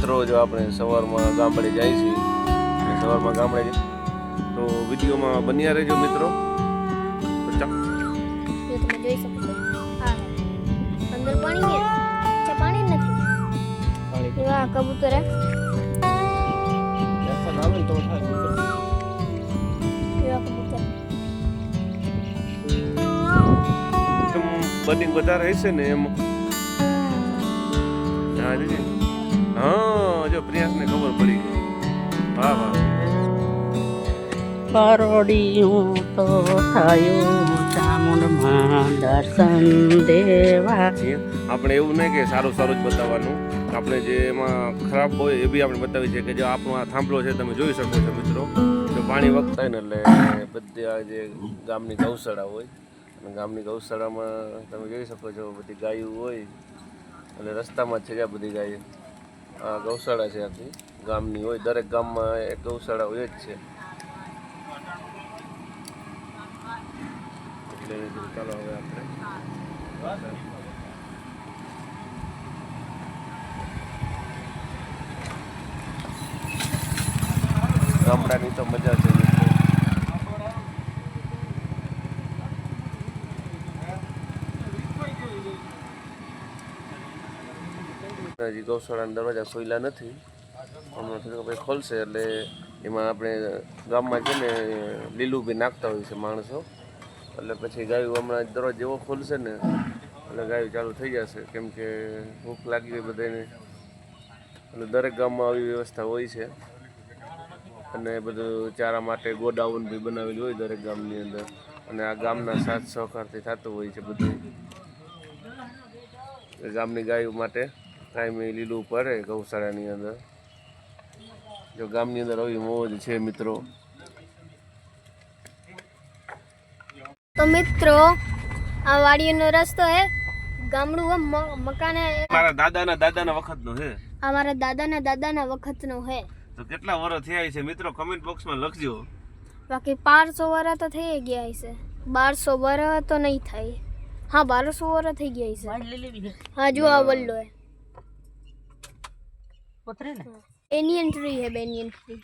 મિત્રો જો આપણે સવારમાં ગામડે જાય છે અને સવારમાં ગામડે તો વિડીયોમાં બન્યા રહેજો મિત્રો. જો તમે જોઈ શકો છો હા અંદર પાણી છે છે પાણી નથી એવા કબૂતર હે એસા આવે ને તો થાય મિત્રો. એવા કબૂતર બની વધારે હશે ને એમ. હા જો પ્રિયાસને ખબર પડી ગઈ. વાહ વાહ. કરોડિયું તો થયું ચામુંડમાં દર્શન દેવા. આપણે એવું નહીં કે સારું સારું જ બતાવવાનું, આપણે જે એમાં ખરાબ હોય એ બી આપણે બતાવી છે કે જો આપણો આ થાંભલો છે તમે જોઈ શકો છો મિત્રો. જો પાણી વખતાય ને એટલે બધી આ જે ગામની ગૌશાળા હોય અને ગામની ગૌશાળામાં તમે જોઈ શકો છો બધી ગાયો હોય અને રસ્તામાં છે જ્યાં બધી ગાયો. આ ગૌશાળા છે આખી ગામની હોય, દરેક ગામમાં એક ગૌશાળા હોય જ છે. એટલે ચાલો હવે આપણે ગામડાની તો મજા છે મિત્રો. હજી ગૌશાળાના દરવાજા ખોલ્યા નથી, હમણાં થોડીક પછી ખોલશે એટલે એમાં આપણે ગામમાં છે ને લીલું બી નાખતા હોય છે માણસો, એટલે પછી ગાયું હમણાં દરવાજો જેવો ખોલશે ને એટલે ગાયું ચાલુ થઈ જશે, કેમ કે ભૂખ લાગી હોય બધાને. એટલે દરેક ગામમાં આવી વ્યવસ્થા હોય છે અને બધું ચારા માટે ગોડાઉન બી બનાવેલું હોય દરેક ગામની અંદર, અને આ ગામના સાથ સહકારથી થતું હોય છે બધું. ગામની ગાયો માટે કાંઈ લીલું પડે ગૌશાળાની અંદર. જો ગામની અંદર આવી મોજ છે મિત્રો. તો મિત્રો આ વાડીનો રસ્તો હે ગામડું હે મકાન હે મારા દાદાના વખતનો છે. આ મારા દાદાના વખતનો હે. તો કેટલા વર્ષ થયા છે મિત્રો કમેન્ટ બોક્સમાં લખજો. બાકી 500 વર્ષ તો થઈ ગયા હશે. 1200 વર્ષ તો નહીં થાય. હા 1200 વર્ષ થઈ ગયા હશે. હા જો આ વલ્લો હે પોતરે ને બેનિયન ટ્રી હે બેનિયન ટ્રી.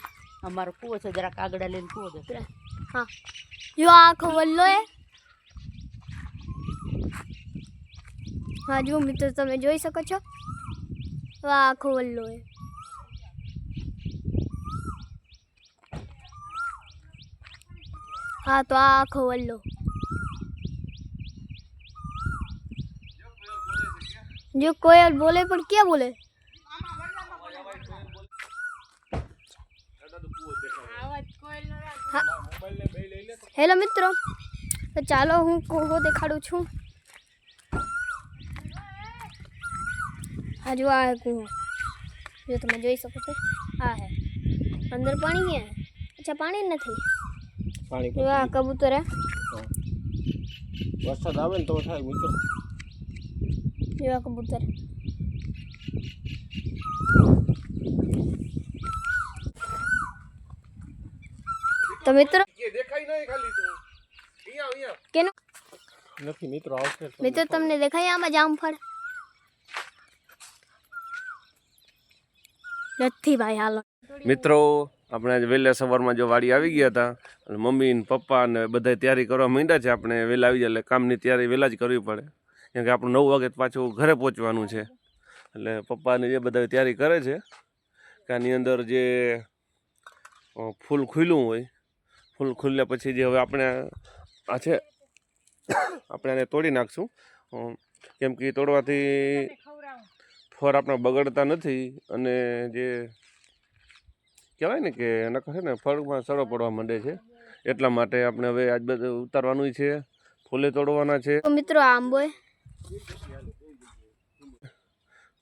અમારો કૂવો છે, જરા કાગડા લઈને કૂવો દે. હા જો આ આખો વલ્લો હે. હા જો મિત્રો તમે જોઈ શકો છો આ આખો વલ્લો હે. હા તો આ આખો વલ્લો. જો કોयल બોલે પણ ક્યાં બોલે? હેલો મિત્રો, તો ચાલો હું કૂવો દેખાડું છું. હા જો આ કૂવો જો તમે જોઈ શકો છો આ હે. અંદર પાણી હે? અચ્છા પાણી નથી. પાણી જો આ કબૂતર હે. વરસાદ આવે ને તો થાય મિત્રો. જો આ કબૂતર. તો મિત્રો દેખાય નહીં ખાલી તું અહીંયા કેનો નથી મિત્રો આવશે. મિત્રો તમને દેખાય આમાં જામફળ નથી ભાઈ? હાલો મિત્રો આપણે આજે વહેલા સવારમાં જો વાડી આવી ગયા હતા અને મમ્મી ને પપ્પા ને બધા તૈયારી કરવા માંડ્યા છે. આપણે વહેલા આવી જાય એટલે કામની તૈયારી વહેલા જ કરવી પડે, કેમ કે આપણું 9 વાગે પાછું ઘરે પહોંચવાનું છે. એટલે પપ્પાને જે બધા તૈયારી કરે છે કે આની અંદર જે ફૂલ ખુલ્લું હોય, ફૂલ ખુલ્યા પછી જે હવે આપણે આ છે આપણે આને તોડી નાખશું, કેમ કે તોડવાથી ફળ આપણા બગડતા નથી અને જે કહેવાય ને કે નકર છે ને ફળમાં સડો પડવા માંડે છે. એટલા માટે આપણે હવે આજ બધું ઉતારવાનું છે, ફૂલે તોડવાના છે. તો મિત્રો આ આંબો હે.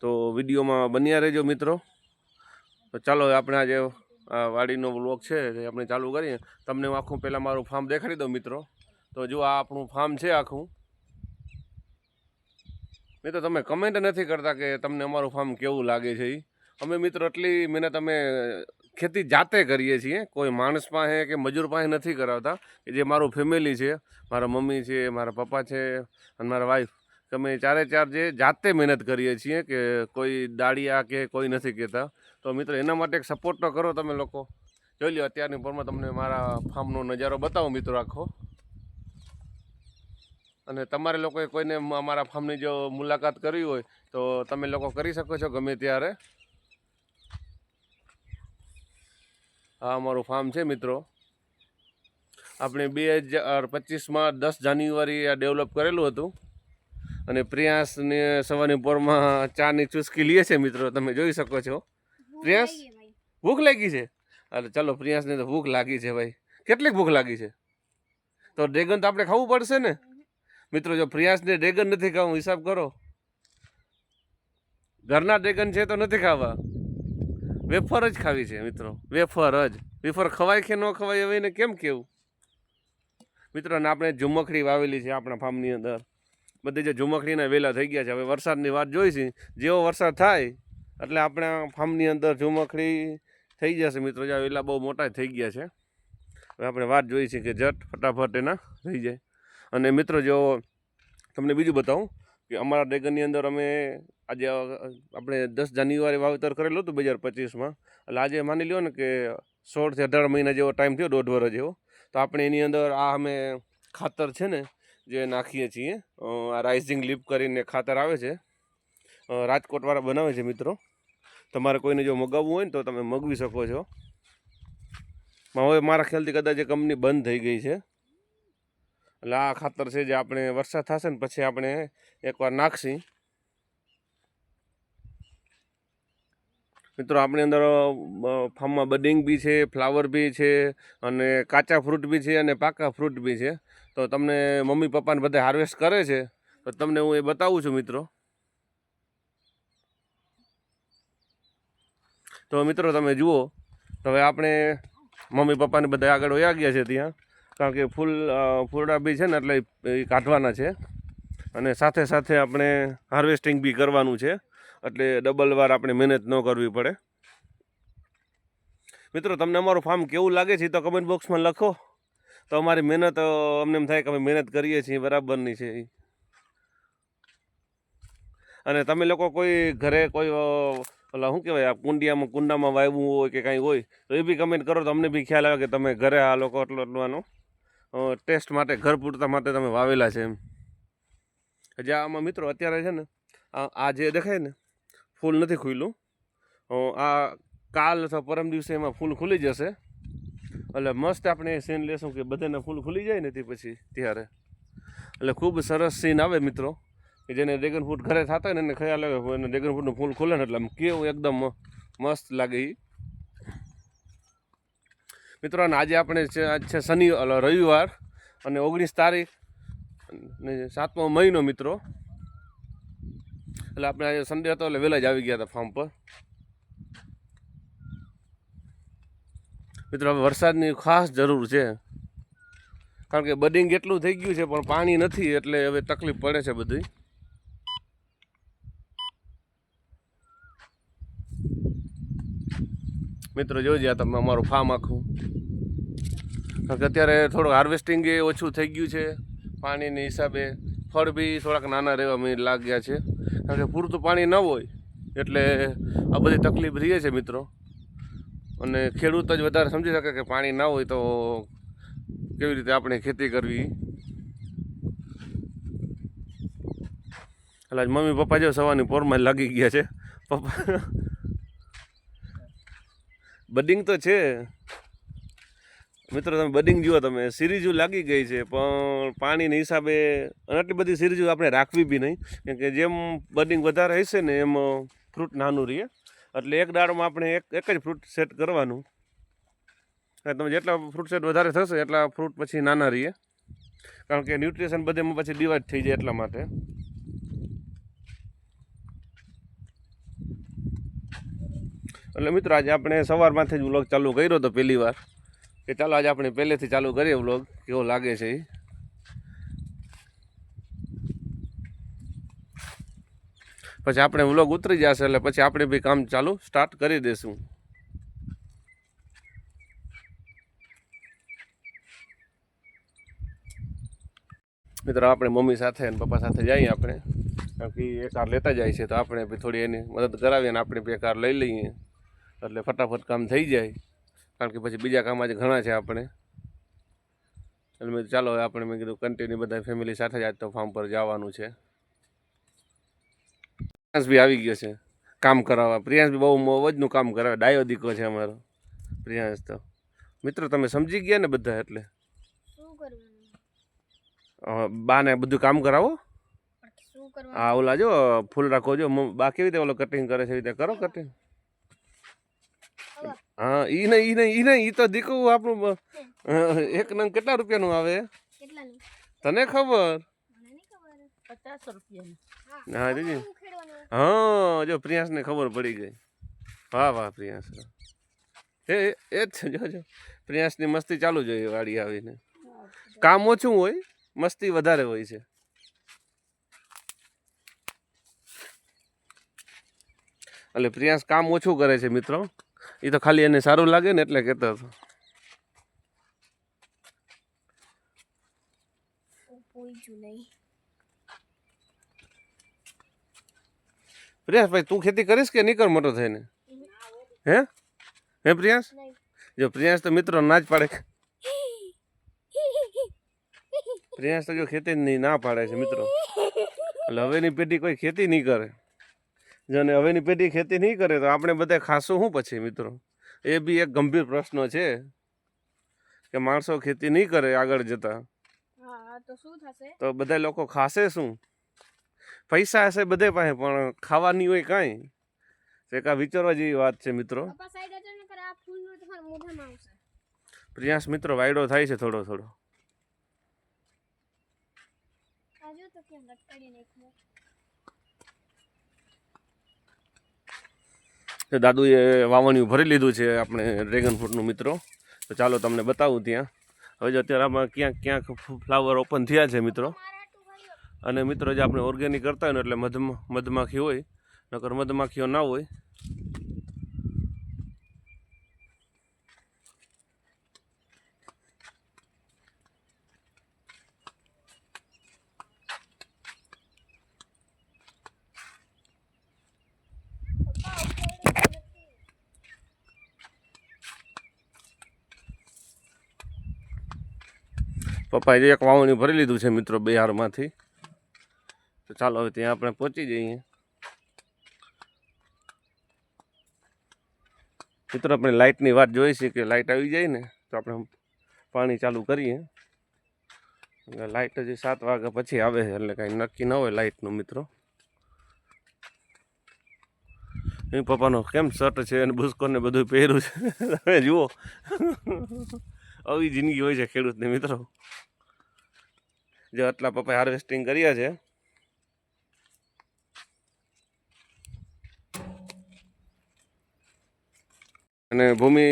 તો વિડીયોમાં બન્યા રહેજો મિત્રો. તો ચાલો આપણે આજે આ વાડીનો વ્લોગ છે એ આપણે ચાલુ કરીએ. તમને હું આખું પહેલાં મારું ફાર્મ દેખાડી દઉં મિત્રો. તો જો આ આપણું ફાર્મ છે આખું. મિત્રો તમે કમેન્ટ નથી કરતા કે તમને અમારું ફાર્મ કેવું લાગે છે. અમે મિત્રો એટલી મહેનત અમે ખેતી જાતે કરીએ છીએ, કોઈ માણસ પાસે કે મજૂર પાસે નથી કરાવતા. કે જે મારું ફેમિલી છે, મારા મમ્મી છે, મારા પપ્પા છે અને મારા વાઈફ, કે અમે ચારે ચાર જે જાતે મહેનત કરીએ છીએ, કે કોઈ દાળિયા કે કોઈ નથી કહેતા. તો મિત્રો એના માટે એક સપોર્ટ તો કરો તમે લોકો. જોઈ લો અત્યારની પરમાં તમને મારા ફાર્મનો નજારો બતાવો મિત્રો આખો. અને તમારે લોકોએ કોઈને અમારા ફાર્મની જો મુલાકાત કરવી હોય તો તમે લોકો કરી શકો છો ગમે ત્યારે. આ અમારું ફાર્મ છે મિત્રો. આપણે 2025માં 10 જાન્યુઆરી આ ડેવલપ કરેલું હતું. અને પ્રિયાંશને સવારની પોરમાં ચાની ચુસ્કી લે છે મિત્રો, તમે જોઈ શકો છો. પ્રિયાંશ ભૂખ લાગી છે? અરે ચલો, પ્રિયાંશને તો ભૂખ લાગી છે ભાઈ. કેટલીક ભૂખ લાગી છે? તો ડ્રેગન તો આપણે ખાવું પડશે ને મિત્રો. જો પ્રિયાંશને ડ્રેગન નથી ખાવું, હિસાબ કરો. ઘરના ડ્રેગન છે તો નથી ખાવા, વેફર જ ખાવી છે મિત્રો. વેફર જ. વેફર ખવાય કે ન ખવાય હવે એને કેમ કેવું મિત્રો. અને આપણે ઝુમખડી વાવેલી છે આપણા ફાર્મની અંદર. બધી જે ઝુમખડીના વેલા થઈ ગયા છે. હવે વરસાદની વાત જોઈશી. જેવો વરસાદ થાય એટલે આપણા ફાર્મની અંદર ઝુમખડી થઈ જશે મિત્રો. જે વેલા બહુ મોટા થઈ ગયા છે. હવે આપણે વાત જોઈ છે કે ઝટ ફટાફટ એના થઈ જાય. અને મિત્રો જો તમને બીજું બતાવું કે અમારા ડ્રેગનની અંદર અમે આજે આપણે 10 જાન્યુઆરી વાવેતર કરેલું હતું 2025માં. એટલે આજે માની લ્યો ને કે 16 થી 18 મહિના જેવો ટાઈમ થયો, 1.5 વર્ષ જેવો. તો આપણે એની અંદર આ અમે ખાતર છે ને જે નાખીએ છીએ, આ રાઇઝિંગ લીપ કરીને ખાતર આવે છે, રાજકોટવાળા બનાવે છે મિત્રો. તમારે કોઈને જો મગાવવું હોય ને તો તમે મગાવી શકો છો. હવે મારા ખ્યાલથી કદાચ એ કંપની બંધ થઈ ગઈ છે. એટલે આ ખાતર છે જે આપણે વરસાદ થશે ને પછી આપણે એકવાર નાખશી મિત્રો. આપણી અંદર ફાર્મમાં બડિંગ બી છે, ફ્લાવર બી છે, અને કાચા ફ્રૂટ બી છે, અને પાકા ફ્રૂટ બી છે. તો તમને મમ્મી પપ્પાને બધા હાર્વેસ્ટ કરે છે તો તમને હું એ બતાવું છું મિત્રો. તો મિત્રો તમે જુઓ. તો હવે આપણે મમ્મી પપ્પાને બધા આગળ વયા ગયા છે ત્યાં, કારણ કે ફૂલડા બી છે ને એટલે એ કાઢવાના છે. અને સાથે સાથે આપણે હાર્વેસ્ટિંગ બી કરવાનું છે, એટલે ડબલ વાર આપણે મહેનત ન કરવી પડે. મિત્રો તમને અમારું ફાર્મ કેવું લાગે છે તો કમેન્ટ બોક્સમાં લખો. તો અમારી મહેનત અમને એમ થાય કે અમે મહેનત કરીએ છીએ બરાબરની છે. અને તમે લોકો કોઈ ઘરે કોઈ ઓલા શું કહેવાય આ કુંડામાં વાવ્યું હોય કે કાંઈ હોય તો એ બી કમેન્ટ કરો તો અમને બી ખ્યાલ આવે કે તમે ઘરે આ લોકો એટલું આનો ટેસ્ટ માટે, ઘર પૂરતા માટે તમે વાવેલા છે એમ. હજી આમાં મિત્રો અત્યારે છે ને આ જે દેખાય ને ફૂલ નથી ખુલ્યું. આ કાલ અથવા પરમ દિવસે એમાં ફૂલ ખુલી જશે. એટલે મસ્ત આપણે સીન લેશું કે બધાને ફૂલ ખુલી જાય ને તે પછી ત્યારે. એટલે ખૂબ સરસ સીન આવે મિત્રો. કે જેને ડ્રેગન ફ્રૂટ ઘરે થતા હોય ને એને ખ્યાલ આવે એને ડ્રેગન ફ્રૂટનું ફૂલ ખુલે ને એટલે આમ કેવું એકદમ મસ્ત લાગે એ મિત્રો. અને આજે આપણે આજ છે રવિવાર અને 19 તારીખ ને 7મો મહિનો મિત્રો. એટલે આપણે આજે સન્ડે હતો એટલે વહેલા જ આવી ગયા હતા ફાર્મ પર મિત્રો. હવે વરસાદની ખાસ જરૂર છે, કારણ કે બડિંગ એટલું થઈ ગયું છે પણ પાણી નથી, એટલે હવે તકલીફ પડે છે બધી. મિત્રો જોઈ આ તમે અમારું ફાર્મ આખું. કારણ કે અત્યારે થોડું હાર્વેસ્ટિંગ એ ઓછું થઈ ગયું છે પાણીની હિસાબે. ફળ બી થોડાક નાના રહેવા મને લાગ્યા છે, કારણ કે પૂરતું પાણી ન હોય એટલે આ બધી તકલીફ રહે છે મિત્રો. અને ખેડૂત જ વધારે સમજી શકે કે પાણી ના હોય તો કેવી રીતે આપણે ખેતી કરવી. એટલે મમ્મી પપ્પા જો સવારની પોરમાં લાગી ગયા છે. પપ્પા બડિંગ તો છે મિત્રો. તમે બડિંગ જુઓ, તમે સિરીઝો લાગી ગઈ છે પણ પાણીના હિસાબે આટલી બધી સિરીઝો આપણે રાખવી બી નહીં, કેમ કે જેમ બડિંગ વધારે હશે ને એમ ફ્રૂટ નાનું રહે. એટલે એક દાડમાં આપણે એક જ ફ્રૂટ સેટ કરવાનું. તમે જેટલા ફ્રૂટ સેટ વધારે થશે એટલા ફ્રૂટ પછી નાના રહીએ, કારણ કે ન્યુટ્રિશન બધેમાં પછી ડિવાઈડ થઈ જાય એટલા માટે. એટલે મિત્રો આજે આપણે સવારમાંથી જ વ્લોગ ચાલુ કર્યો હતો પહેલી વાર, કે ચાલો આજે આપણે પહેલેથી ચાલુ કરીએ વ્લોગ, કેવો લાગે છે એ. પછી આપણે વ્લોગ ઉતરી જશે એટલે પછી આપણે બી કામ ચાલુ સ્ટાર્ટ કરી દઈશું. મિત્રો આપણે મમ્મી સાથે અને પપ્પા સાથે જઈએ આપણે કારણ કે એ કાર લેતા જાય છે તો આપણે બી થોડી એની મદદ કરાવીએ અને આપણે બી એ કાર લઈ લઈએ એટલે ફટાફટ કામ થઈ જાય, કારણ કે પછી બીજા કામ આજે ઘણા છે આપણે. એટલે મેં ચાલો હવે આપણે મેં કીધું કન્ટિન્યુ બધા ફેમિલી સાથે જ આજ તો ફાર્મ પર જવાનું છે. પ્રિયાંશ બી આવી ગયો છે કામ કરાવવા. પ્રિયાંશ બી બહુ મોજનું કામ કરાવે, ડાયો દીકો છે અમારો પ્રિયાંશ તો. મિત્રો તમે સમજી ગયા ને બધા, એટલે શું કરવાનું? બાને બધું કામ કરાવો. શું કરવાનું? હા ઓલા જો ફૂલ રાખો જો, બા કેવી રીતે ઓલો કટિંગ કરે છે એવી રીતે કરો કટિંગ. હા ઈ નહીં ઈ તો દીકું આપણું એક નંગ કેટલા રૂપિયાનું આવે કેટલાનું? તને ખબર? મને નહીં ખબર. 50 રૂપિયાનું. હા દીદી. શું ખેડવાનું? હા જો પ્રિયાંશને ખબર પડી ગઈ. વાહ વાહ પ્રિયાંશ. એ જ છે જો પ્રિયાંશની મસ્તી ચાલુ જોઈએ વાડી આવીને. કામ ઓછું હોય, મસ્તી વધારે હોય છે. એટલે પ્રિયાંશ કામ ઓછું કરે છે મિત્રો. એ તો ખાલી એને સારું લાગે ને એટલે કહેતો હતો. પૂછ્યું નહીં. પ્રિયાંશ ભાઈ તું ખેતી કરીશ કે નહીં કર મોટો થઈને? હે હે પ્રિયાંશ? નહીં. જો પ્રિયાંશ તો મિત્રો ના જ પાડે. પ્રિયાંશ તો જો ખેતી નહીં ના પાડે છે મિત્રો. એટલે હવેની પેઢી કોઈ ખેતી નહીં કરે. જો ને હવેની પેઢી ખેતી નહીં કરે તો આપણે બધા ખાશું શું પછી મિત્રો? એ બી એક ગંભીર પ્રશ્ન છે કે માણસો ખેતી નહીં કરે આગળ જતા હા તો શું થશે? તો બધા લોકો ખાશે શું? પૈસા હશે બધે પાસે પણ ખાવાની હોય કાંઈ. એક આ વિચારવા જેવી વાત છે મિત્રો. પપ્પા સાઈડ હતો ને આ ફૂલનો તમારા મોઢામાં આવશે. પ્રિયાંશ મિત્રો વાયડો થાય છે થોડો થોડો. આ જો તો કેમ લટકાડી નાખ્યું. દાદુએ વાવણિયું ભરી લીધું છે આપણે ડ્રેગન ફ્રૂટનું મિત્રો. તો ચાલો તમને બતાવું ત્યાં. હવે જો અત્યારે આમાં ક્યાંક ક્યાંક ફ્લાવર ઓપન થયા છે મિત્રો. અને મિત્રો જે આપણે ઓર્ગેનિક કરતા હોય ને એટલે મધમાખી હોય, નકર મધમાખીઓ ના હોય. પપ્પાએ એક વાવણી ભરી લીધું છે મિત્રો બિહારમાંથી. તો ચાલો હવે ત્યાં આપણે પહોંચી જઈએ. મિત્રો આપણે લાઇટની વાત જોઈ છે કે લાઇટ આવી જાય ને તો આપણે પાણી ચાલુ કરીએ. લાઇટ હજી 7 વાગ્યા પછી આવે છે એટલે કાંઈ નક્કી ન હોય લાઇટનું મિત્રો. એ પપ્પાનો કેમ શર્ટ છે અને બુસ્કો ને બધું પહેર્યું છે તમે જુઓ. આવી જિંદગી હોય છે ખેડૂતની મિત્રો. જે આટલા પપ્પાએ હાર્વેસ્ટિંગ કર્યા છે. અને ભૂમિ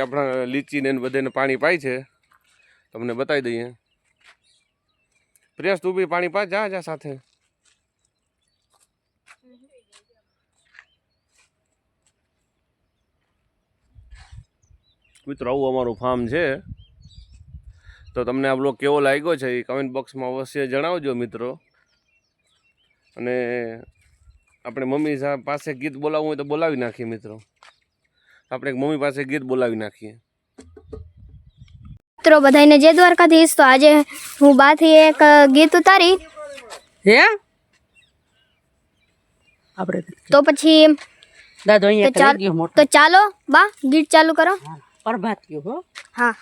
આપણા લીચીને બધાને પાણી પાય છે. તમને બતાવી દઈએ. પ્રિયાસ તું બી પાણી પા, જા સાથે. મિત્રો આવું અમારું ફાર્મ છે. તો તમને આ બ્લોગ કેવો લાગ્યો છે એ કમેન્ટ બોક્સમાં અવશ્ય જણાવજો મિત્રો. અને આપણે મમ્મી પાસે ગીત બોલાવવું હોય તો બોલાવી નાખીએ મિત્રો. આપણે એક મમ્મી પાસે ગીત બોલાવી નાખીએ. મિત્રો બધાને જય દ્વારકાધીશ. તો આજે હું બાથી એક ગીત ઉતારી. હે આપણે તો પછી દાદો અહીંયા તો કરી ગયો મોટો. તો ચાલો બા ગીત ચાલુ કરો. પ્રભાત ગયો હો. હા.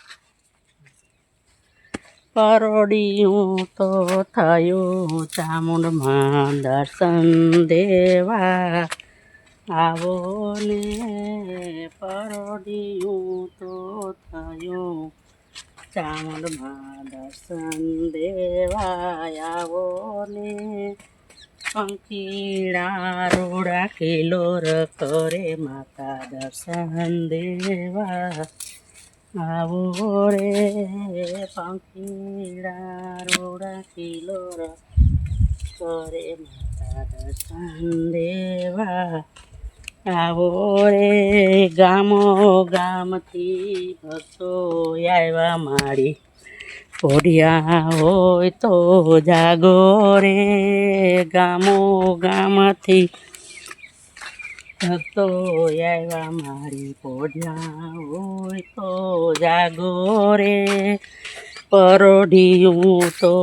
પરોડિયું તો થયું ચામુંડમાં દર્શન દેવા આવો ને. પરોડિયું તો થયું ચામુંડમાં દર્શન દેવા આવો ને. પંખીડા રોડા કિલોર કરે માતા દર્શન દેવા આવો રે. પંખીડા રોડા કિલોર કરે માતા દર્શન દેવા આવો રે. ગામો ગામથી ભક્તો આવ્યા મારી પોઢિયા હોય તો જાગો રે ગામો ગામથી ભક્તો આવ્યા મારી પોઢિયા હોય તો જાગો રે પરોઢિયું તો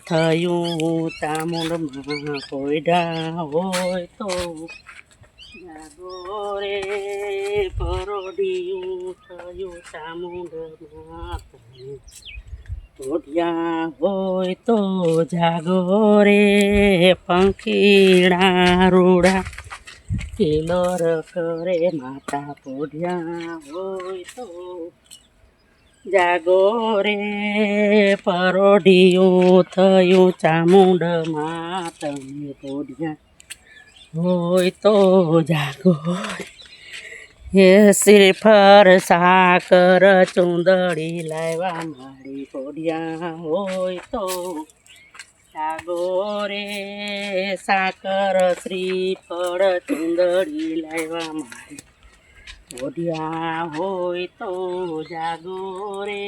થયું ચામુંડમાં પોઢિયા હોય તો જાગો રે પરોઢિયું થયું ચામુંડમાં પોઢિયા હોય તો જાગો રે પંખીડા રૂડા કિલોર કરે માતા પોઢિયા હોય તો જાગો રે પરોઢિયું થયું ચામુંડમાં તમે પોઢિયા હોય તો જાગો હે શ્રીફળ સાકર ચુંદડી લાવ્યા મારી પોઢિયા હોય તો જાગો રે સાકર શ્રીફળ ચુંદડી લાવ્યા મારી પોઢિયા હોય તો જાગો રે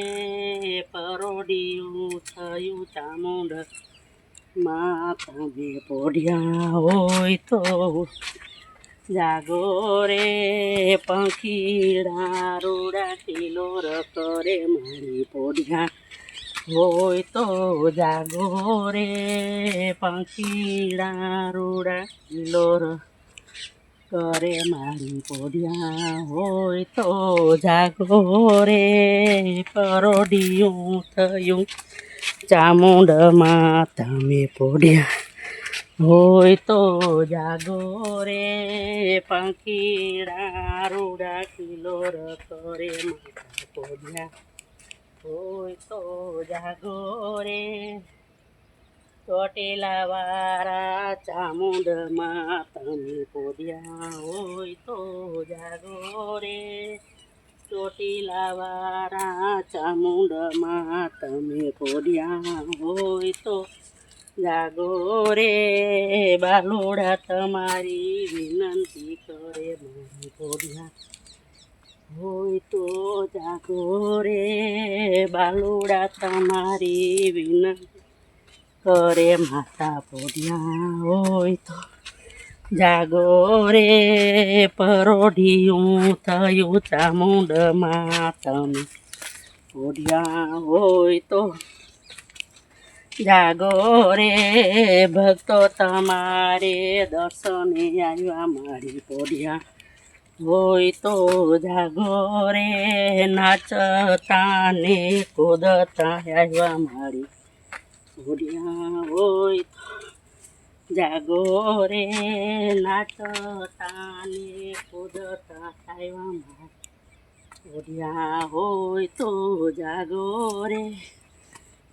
પરોઢિયું થયું ચામુંડ માં તમે પોઢિયા હોય તો જાગો રે પંખીડા રૂડા કિલોર કરે મારી પોઢિયા હોય તો જાગો રે પંખીડા રૂડા કિલોર કરે મારી પોઢિયા હોય તો જાગો રે પરોઢિયું થયું ચામુંડમાં તમે પોઢિયા હોય તો જાગો રે પંખીડા રૂડા કિલોર કરે માતા પોઢિયા હોય તો જાગો રે ચોટીલા વાળા ચામુંડમાં તમે પોઢિયા હોય તો જાગો રે ચોટીલા વાળા ચામુંડમાં તમે પોઢિયા હોય તો જાગો રે બાલુડા તમારી વિનંતી કરે મારી પોઢિયા હોય તો જાગો રે બાલુડા તમારી વિનંતી કરે માતા પોઢિયા હોય તો જાગો રે પરોઢિયું થયું ચામુંડમાં તમે પોઢિયા હોય તો જાગો રે ભક્તો તમારે દર્શને આવ્યા મારી પોઢિયા હોય તો જાગો રે નાચતા ને કૂદતા આવ્યા મારી પોઢિયા હોય તો જાગો રે નાચતા ને કૂદતા આવ્યા મારી પોઢિયા હોય તો જાગો રે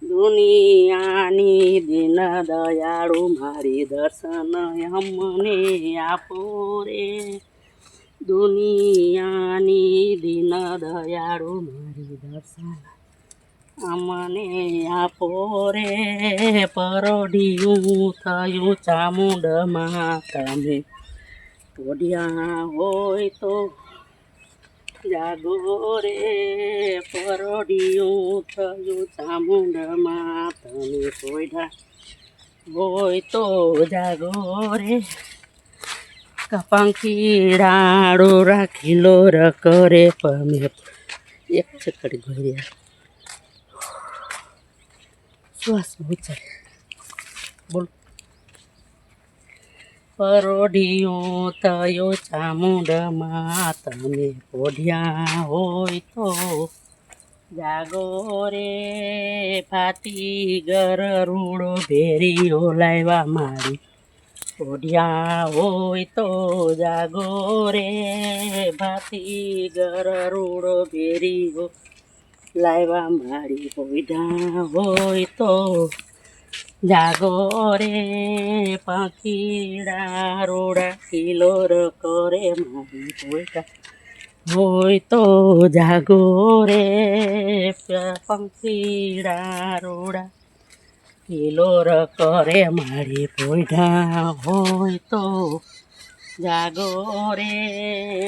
દુનિયાની દિન દયાળુ મારી દર્શન અમને આપો રે દુનિયાની દિન દયાળુ મારી દર્શન અમને આપો રે પરોઢિયું થયું ચામુંડમાં તમે પોઢિયા હોય તો જાગો રે પરોઢિયું થયું ચામુંડમાં તમે પોઢિયા હોય તો જાગો રે પંખીડાળો રાખીલો કરે પમે એક ચકડી ગોળ્યા શ્વાસ બહુ ચડે બોલ પરોઢિયું થયો ચામુંડમાં તમે પોઢિયા હોય તો જાગો રે ફાતી ગરુડો ભેરીઓ લાવ્યા મારી પોઢિયા હોય તો જાગો રે ફાતી ગરુડો ભેરીઓ લાવ્યા મારી પોઢિયા હોય તો જાગો રે પંખીડા રોડા કિલોર કરે મારી પોઢિયા હોય તો જાગો રે પંખીડા રોડા કિલોર કરે મારી પોઢિયા હોય તો જાગો રે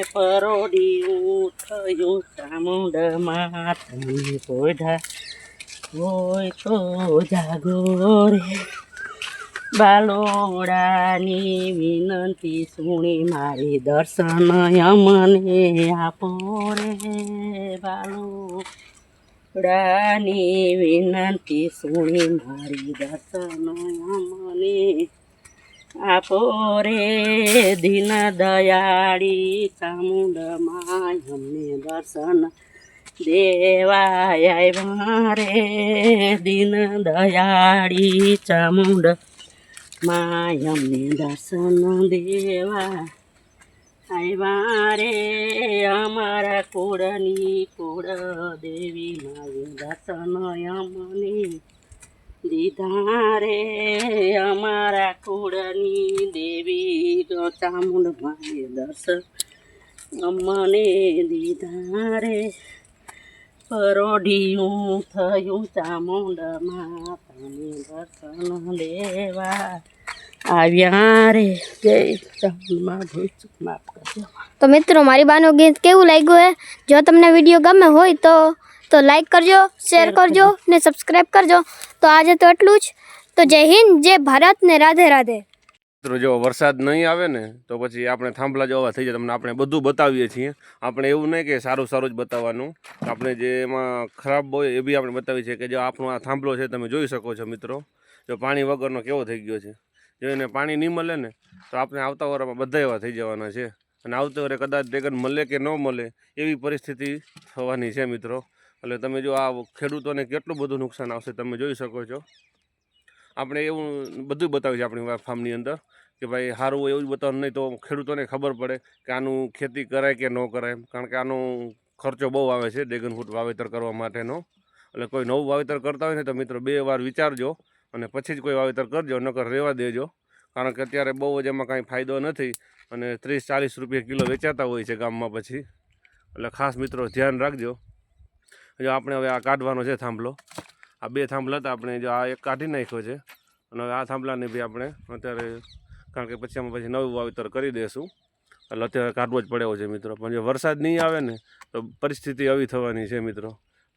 પરોઢિયું થયું ચામુંડમાં તમે પોઢિયા હોય તો જાગો રે બાલોડાની વિનંતી સુણી મારી દર્શન અમને આપો રે બાલોડાની વિનંતી સુણી મારી દર્શન અમને આપો રે દીન દયાળી ચામુંડમાં અમને દર્શન દેવાય આવ્યા રે દીન દયાળી ચામુંડ માં અમને દર્શન દેવા આવ્યા રે અમારા કુળની કુળ દેવી માય દર્શન અમને દીધા રે અમારા કુળની દેવી ચામુંડ માય દર્શન અમને દીધા રે પરોઢિયું થયું ચામુંડ માતાને દર્શન દેવા આવ્યા રે જય ચામુંડમાં ભૂલ માફ કરજો. તો મિત્રો મારી બાનું ગીત કેવું લાગ્યું હે? જો તમને વિડીયો ગમે હોય તો લાઈક કરજો, શેર કરજો ને સબસ્ક્રાઈબ કરજો. તો આજે તો એટલું જ. તો જય હિન્દ, જય ભારત ને રાધે રાધે. મિત્રો જો વરસાદ નહીં આવે ને તો પછી આપણે થાંભલા જેવા થઈ જાય. તમને આપણે બધું બતાવીએ છીએ. આપણે એવું નહીં કે સારું સારું જ બતાવવાનું, આપણે જે એમાં ખરાબ હોય એ બી આપણે બતાવીએ છીએ. કે જો આપણો આ થાંભલો છે તમે જોઈ શકો છો મિત્રો, જો પાણી વગરનો કેવો થઈ ગયો છે. જો એને પાણી નહીં મળે ને તો આપણે આવતા વર્ષમાં બધા એવા થઈ જવાના છે. અને આવતા વર્ષે કદાચ ડ્રેગન મળે કે ન મળે એવી પરિસ્થિતિ થવાની છે મિત્રો. એટલે તમે જો આ ખેડૂતોને કેટલું બધું નુકસાન આવશે તમે જોઈ શકો છો. આપણે એવું બધું બતાવ્યું છે આપણી ફાર્મની અંદર કે ભાઈ સારું હોય એવું જ બતાવવાનું, નહીં તો ખેડૂતોને ખબર પડે કે આનું ખેતી કરાય કે ન કરાય. કારણ કે આનો ખર્ચો બહુ આવે છે ડ્રેગન ફ્રૂટ વાવેતર કરવા માટેનો. એટલે કોઈ નવું વાવેતર કરતા હોય ને તો મિત્રો 2 વાર વિચારજો અને પછી જ કોઈ વાવેતર કરજો, નકર રહેવા દેજો. કારણ કે અત્યારે બહુ જ એમાં કાંઈ ફાયદો નથી અને 30-40 રૂપિયા કિલો વેચાતા હોય છે ગામમાં પછી. એટલે ખાસ મિત્રો ધ્યાન રાખજો. જો આપણે હવે આ કાઢવાનો છે થાંભલો. આ 2 થાંભલા હતા, આપણે જો આ એક કાઢી નાખ્યો છે અને હવે આ થાંભલાને બી આપણે અત્યારે, કારણ કે પછી અમે પછી નવું વાવેતર કરી દઈશું. એટલે અત્યારે કાઢવો જ પડે એવો છે મિત્રો. પણ જો વરસાદ નહીં આવે ને તો પરિસ્થિતિ આવી થવાની છે મિત્રો.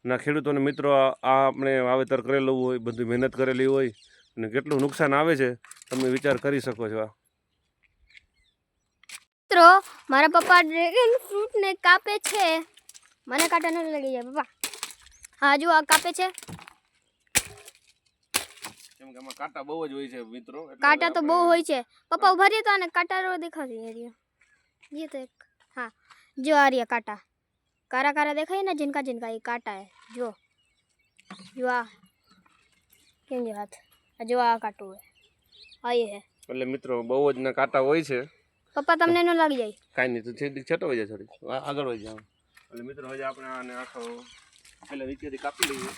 ના ખેડૂતોને મિત્રો આ આપણે વાવેતર કરેલું હોય, બધી મહેનત કરેલી હોય અને કેટલું નુકસાન આવે છે તમે વિચાર કરી શકો છો. મિત્રો મારા પપ્પા ડ્રેગન ફ્રૂટ ને કાપે છે. મને કાંટા ન લાગી જાય પપ્પા. હા જો આ કાપે છે. કેમ કે આમાં કાંટા બહુ જ હોય છે મિત્રો. કાંટા તો બહુ હોય છે પપ્પા. ઉભા રહ્યો તો આને કાંટા દેખાતી રહ્યો. ये तो एक हाँ जो आ रही है कांटा, कारा कारा देखा है ना, जिनका जिनका ये कांटा है. जो जो आ કેમ જે હાથ જો આ કાંટું હે આ ये है. એટલે મિત્રો બહુ જ ના કાંટા હોય છે પપ્પા તમને ન લાગી જાય? કાંઈ નહીં, તો છેડી છટો હોય જાય, થોડી આગળ હોય જાય. એટલે મિત્રો હવે આપણે આને આખો પહેલાં નીચેથી કાપી લઈએ.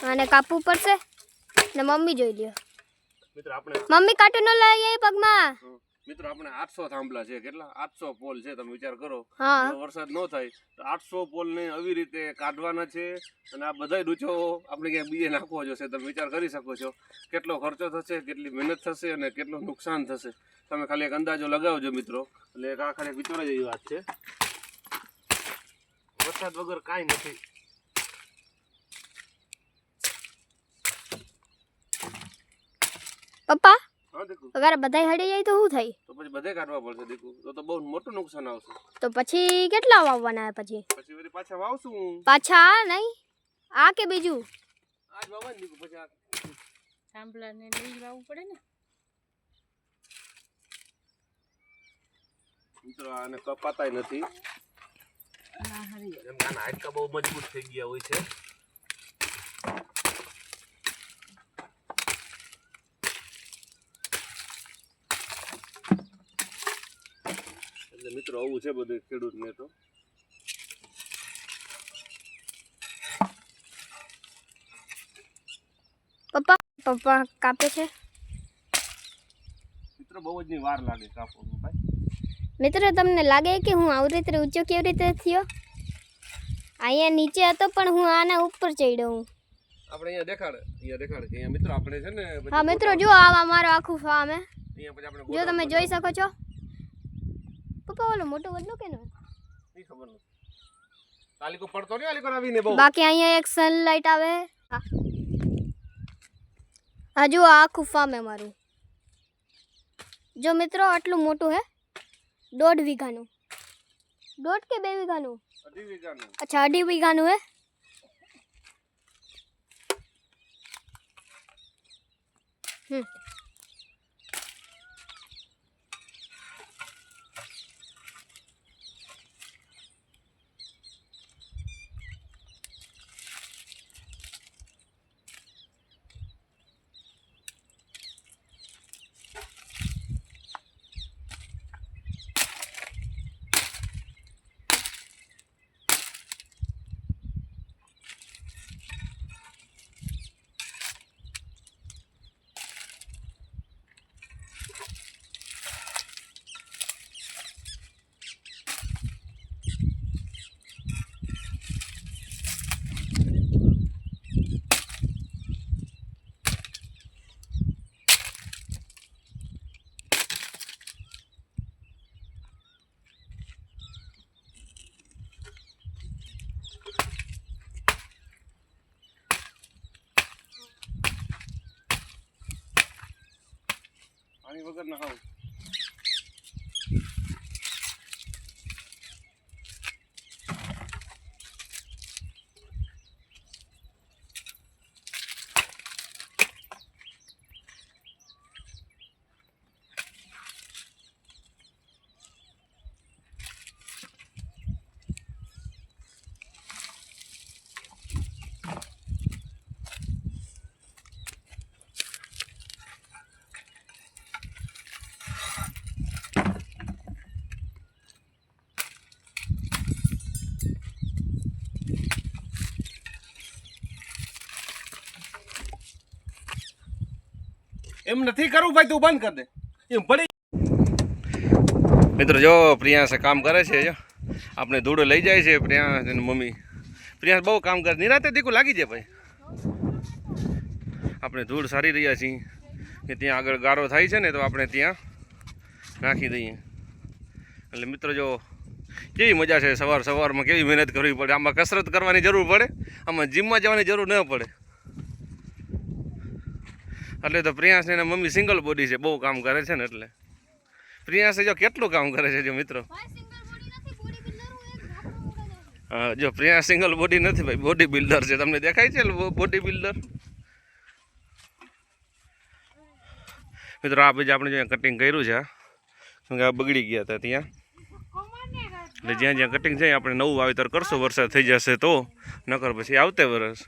આને કાપવું પડશે ને મમ્મી જોઈ લ્યો. મિત્રો આપણે મમ્મી કાંટું ન લાગી જાય પગમાં. મિત્રો આપણે 800 થાંભલા છે. કેટલા? 800 પોલ છે. તમે વિચાર કરો, હા જો વરસાદ ન થાય તો 800 પોલને આવી રીતે કાઢવાના છે. અને આ બધા ડૂચો આપણે ક્યાંક બીજે નાખવો જોશે. તમે વિચાર કરી શકો છો કેટલો ખર્ચો થશે, કેટલી મહેનત થશે અને કેટલું નુકસાન થશે. તમે ખાલી એક અંદાજો લગાવજો મિત્રો. એટલે એક આ ખાલી વિચાર જેવી વાત છે. વરસાદ વગર કાંઈ નથી. પપ્પા હા દીકુ, અગર બધા હડી જાય તો શું થાય? તો પછી બધે કાઢવા પડશે દીકુ. તો બહુ મોટું નુકસાન આવશે. તો પછી કેટલા વાવવાના? પછી વળી પાછા વાવશું. પાછા આ નહીં, આ કે બીજું? આજ વાવવા ને દીકુ, પછી આ થાંભલાને લઈ જવું પડે ને. મિત્રો આને કપાતાય નથી. એમ કે આના હાડકા બહુ મજબૂત થઈ ગયા હોય છે. એટલે મિત્રો આવું છે બધું ખેડૂતને. તો પપ્પા કાપે છે. મિત્રો બહુ જ ની વાર લાગે કાપવામાં ભાઈ. મિત્રો તમને લાગે કે હું આવી રીતે ઊંચો કેવી રીતે થયો? અહીંયા નીચે હતો પણ હું આના ઉપર ચડ્યો હું. આપણે અહીંયા દેખાડ કે અહીંયા મિત્રો આપણે છે ને પછી હા મિત્રો જો આ મારો આખું ફાર્મ હે. અહીંયા પછી આપણે જો તમે જોઈ શકો છો. પપ્પા ઓલો મોટો વડલો કેનો? નહીં ખબર નથી. આલીકો પડતો નહીં, આલીકો આવીને બહુ. બાકી અહીંયા એક સનલાઇટ આવે. હા આ જુઓ આ આખું ફાર્મ હે મારું. જો મિત્રો આટલું મોટું હે, 1.5 વીઘાનું. 1.5 કે 2 વીઘાનું? 2.5 વીઘાનું. અચ્છા 2.5 વીઘાનું હે. આની વગર ના ખાવ. એમ નથી કરવું ભાઈ, તું બંધ કર દે. એમ પડી. મિત્રો જો પ્રિયાંશ કામ કરે છે. જો આપણે ધૂળો લઈ જાય છે પ્રિયાંશ અને મમ્મી. પ્રિયાંશ બહુ કામ કરે, નિરાતે દીકું લાગી જાય ભાઈ. આપણે ધૂળ સારી રહ્યા છીએ કે ત્યાં આગળ ગારો થાય છે ને તો આપણે ત્યાં નાખી દઈએ. એટલે મિત્રો જો કેવી મજા છે, સવાર સવારમાં કેવી મહેનત કરવી પડે. આમાં કસરત કરવાની જરૂર પડે, આમાં જીમમાં જવાની જરૂર ન પડે. એટલે તો પ્રિયાંશ ને મમ્મી સિંગલ બોડી છે, બહુ કામ કરે છે ને. એટલે પ્રિયાંશ જો કેટલું કામ કરે છે જો મિત્રો. હા જો પ્રિયાંશ સિંગલ બોડી નથી ભાઈ, બોડી બિલ્ડર છે. તમને દેખાય છે બોડી બિલ્ડર? મિત્રો આ પછી આપણે જો કટિંગ કર્યું છે, કેમ કે આ બગડી ગયા હતા ત્યાં. એટલે જ્યાં જ્યાં કટિંગ છે આપણે નવું વાવેતર કરશું, વરસાદ થઈ જશે તો, નકર પછી આવતે વરસ.